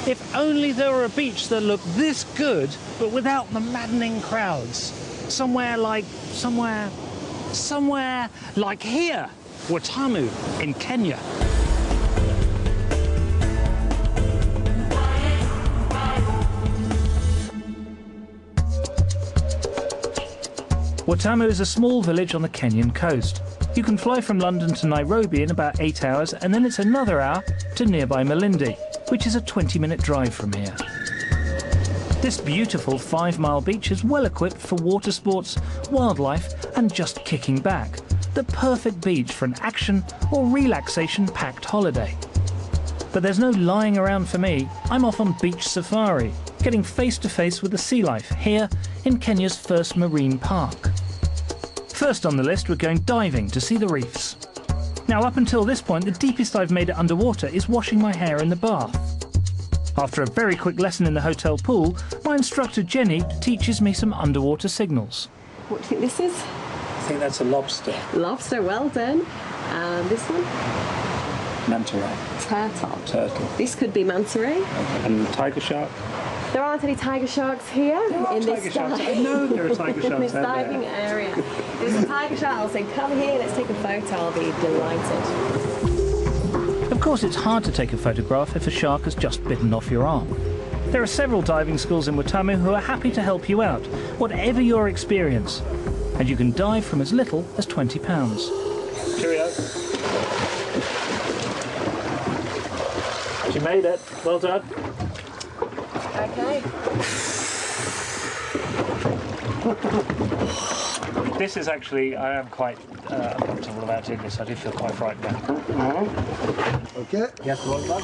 If only there were a beach that looked this good, but without the maddening crowds. Somewhere like here, Watamu in Kenya. Watamu is a small village on the Kenyan coast. You can fly from London to Nairobi in about 8 hours, and then it's another hour to nearby Malindi, which is a 20-minute drive from here. This beautiful 5-mile beach is well equipped for water sports, wildlife, and just kicking back. The perfect beach for an action or relaxation-packed holiday. But there's no lying around for me. I'm off on beach safari, getting face to face with the sea life here in Kenya's first marine park. First on the list, we're going diving to see the reefs. Now, up until this point, the deepest I've made it underwater is washing my hair in the bath. After a very quick lesson in the hotel pool, my instructor Jenny teaches me some underwater signals. What do you think this is? I think that's a lobster. Lobster, well done. And this one? Manta ray. Turtle. Turtle. This could be manta ray. Okay. And tiger shark? There aren't any tiger sharks here in this sharks. I know there are tiger sharks in this diving area. There's a tiger shark. I'll say, come here, let's take a photo. I'll be delighted. Of course, it's hard to take a photograph if a shark has just bitten off your arm. There are several diving schools in Watamu who are happy to help you out, whatever your experience. And you can dive from as little as £20. Cheerio. You made it. Well done. Okay. This is actually, I am quite uncomfortable about doing this. I do feel quite frightened now. Okay. Yes, well done.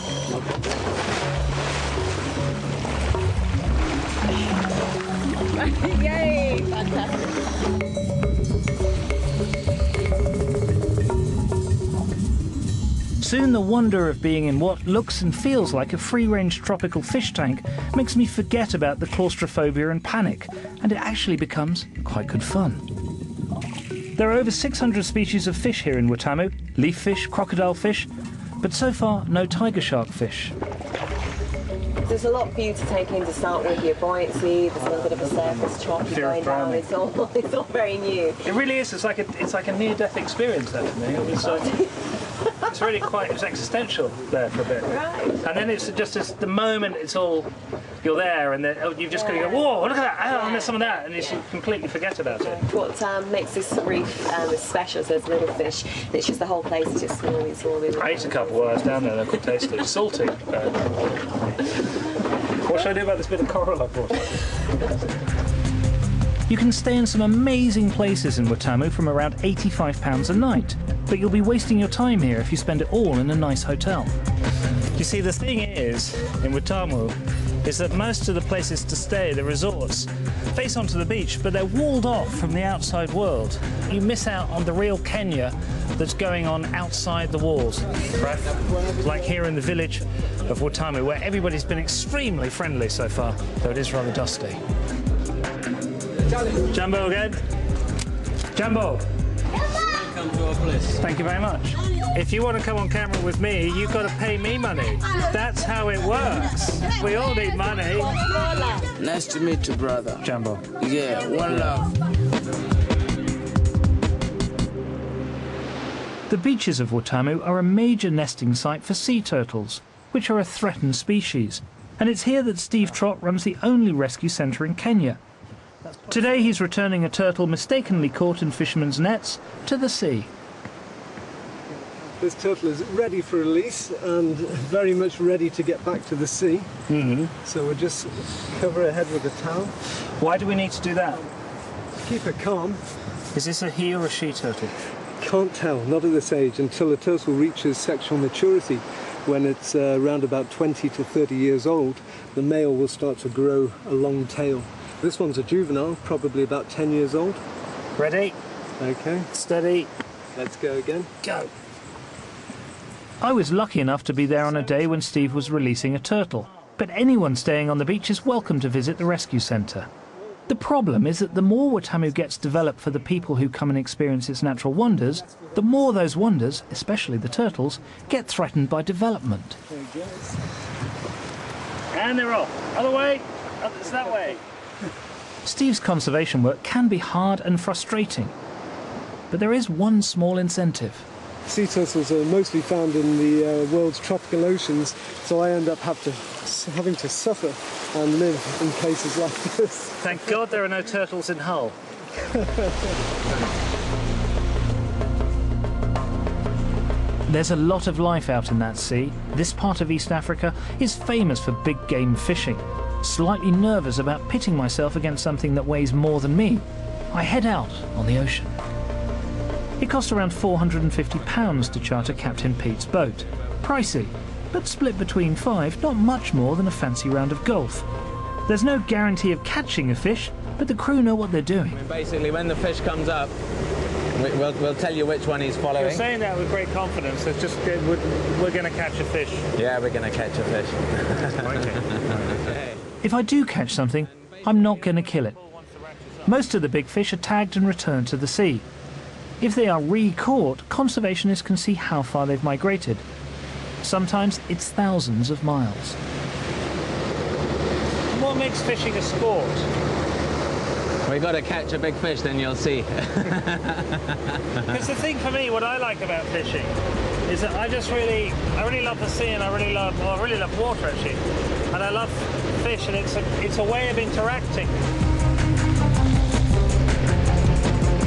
Yay! Fantastic. Soon the wonder of being in what looks and feels like a free-range tropical fish tank makes me forget about the claustrophobia and panic, and it actually becomes quite good fun. There are over 600 species of fish here in Watamu, leaf fish, crocodile fish, but so far no tiger shark fish. There's a lot for you to take in to start with. Your buoyancy, there's a little bit of a surface chop going down. It's all very new. It really is. It's like a near-death experience there for me. It was, it's really quite. It's existential there for a bit. Right. And then it's just the moment it's all. You're there, and you've just got to go, whoa, look at that, oh, and there's some of that, and you completely forget about it. What makes this reef special is there's little fish, and it's just the whole place is just swarming. I ate a couple while I was down there, they're quite tasty. It's salty. What should I do about this bit of coral I brought? You can stay in some amazing places in Watamu from around £85 a night, but you'll be wasting your time here if you spend it all in a nice hotel. You see, the thing is, in Watamu, is that most of the places to stay, the resorts, face onto the beach, but they're walled off from the outside world. You miss out on the real Kenya that's going on outside the walls, right? Like here in the village of Watamu, where everybody's been extremely friendly so far, though it is rather dusty. Jumbo again? Jumbo! Welcome to our place. Thank you very much. If you want to come on camera with me, you've got to pay me money. That's how it works. We all need money. Nice to meet you, brother. Jumbo. Yeah, one love. The beaches of Watamu are a major nesting site for sea turtles, which are a threatened species. And it's here that Steve Trott runs the only rescue centre in Kenya. Today he's returning a turtle mistakenly caught in fishermen's nets to the sea. This turtle is ready for release and very much ready to get back to the sea. So we'll just cover her head with a towel. Why do we need to do that? Keep her calm. Is this a he or a she turtle? Can't tell, not at this age, until a turtle reaches sexual maturity. When it's around about 20 to 30 years old, the male will start to grow a long tail. This one's a juvenile, probably about 10 years old. Ready? Okay. Steady. Let's go again. Go. I was lucky enough to be there on a day when Steve was releasing a turtle, but anyone staying on the beach is welcome to visit the rescue centre. The problem is that the more Watamu gets developed for the people who come and experience its natural wonders, the more those wonders, especially the turtles, get threatened by development. And they're off. Other way. It's that way. Steve's conservation work can be hard and frustrating, but there is one small incentive. Sea turtles are mostly found in the world's tropical oceans, so I end up having to suffer and live in places like this. Thank God there are no turtles in Hull. There's a lot of life out in that sea. This part of East Africa is famous for big game fishing. Slightly nervous about pitting myself against something that weighs more than me, I head out on the ocean. It cost around £450 to charter Captain Pete's boat. Pricey, but split between 5, not much more than a fancy round of golf. There's no guarantee of catching a fish, but the crew know what they're doing. Basically, when the fish comes up, we'll tell you which one he's following. You're saying that with great confidence. It's just we're going to catch a fish. Yeah, we're going to catch a fish. Okay. If I do catch something, I'm not going to kill it. Most of the big fish are tagged and returned to the sea. If they are re-caught, conservationists can see how far they've migrated. Sometimes it's thousands of miles. What makes fishing a sport? We've got to catch a big fish, then you'll see. Because the thing for me, what I like about fishing, is that I really love the sea, and I really love water actually, and I love fish, and it's a way of interacting.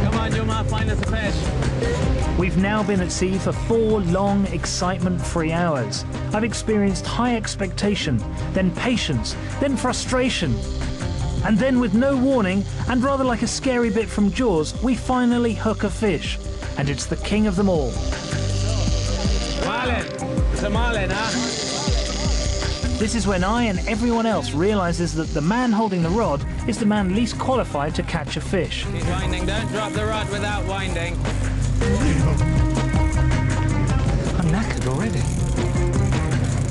Come on, you might find us a fish. We've now been at sea for 4 long, excitement-free hours. I've experienced high expectation, then patience, then frustration. And then, with no warning, and rather like a scary bit from Jaws, we finally hook a fish. And it's the king of them all. Marlin! It's a marlin, huh? This is when I and everyone else realizes that the man holding the rod is the man least qualified to catch a fish. He's winding. Don't drop the rod without winding. I'm knackered already.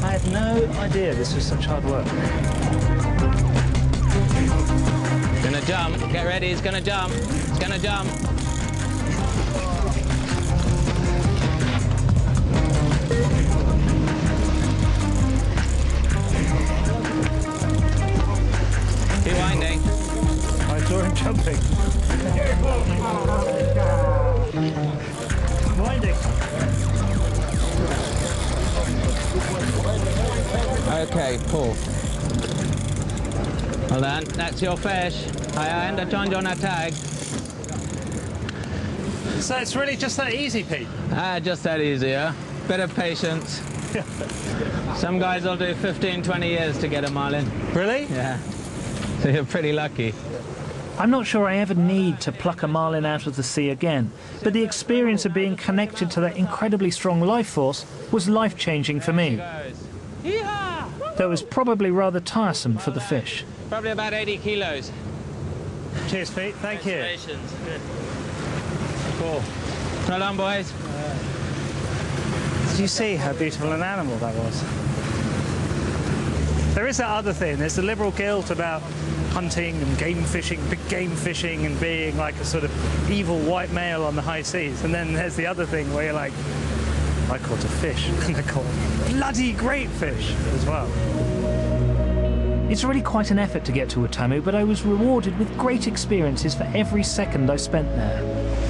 I had no idea this was such hard work. Gonna jump. Get ready. He's gonna jump. He's gonna jump. Keep winding. I saw him jumping. Winding. Okay, pull. Well done. That's your fish. I understand on a tag. So it's really just that easy, Pete? Just that easy, yeah? Bit of patience. Some guys will do 15, 20 years to get a marlin. Really? Yeah. So you're pretty lucky. I'm not sure I ever need to pluck a marlin out of the sea again, but the experience of being connected to that incredibly strong life force was life-changing for me. Though it was probably rather tiresome for the fish. Probably about 80 kilos. Cheers, Pete. Thank you. Good. Cool. Well done, boys. Did you see how beautiful an animal that was? There is that other thing. There's the liberal guilt about hunting and game fishing, big game fishing, and being like a sort of evil white male on the high seas. And then there's the other thing where you're like, I caught a fish, and I caught a bloody great fish as well. It's really quite an effort to get to Watamu, but I was rewarded with great experiences for every second I spent there.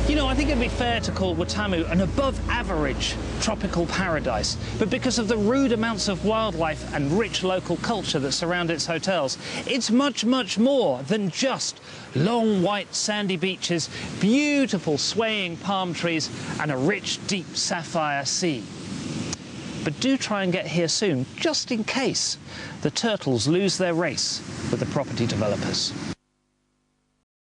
You know, I think it'd be fair to call Watamu an above-average tropical paradise, but because of the rude amounts of wildlife and rich local culture that surround its hotels, it's much, much more than just long, white, sandy beaches, beautiful swaying palm trees, and a rich, deep sapphire sea. But do try and get here soon, just in case the turtles lose their race with the property developers.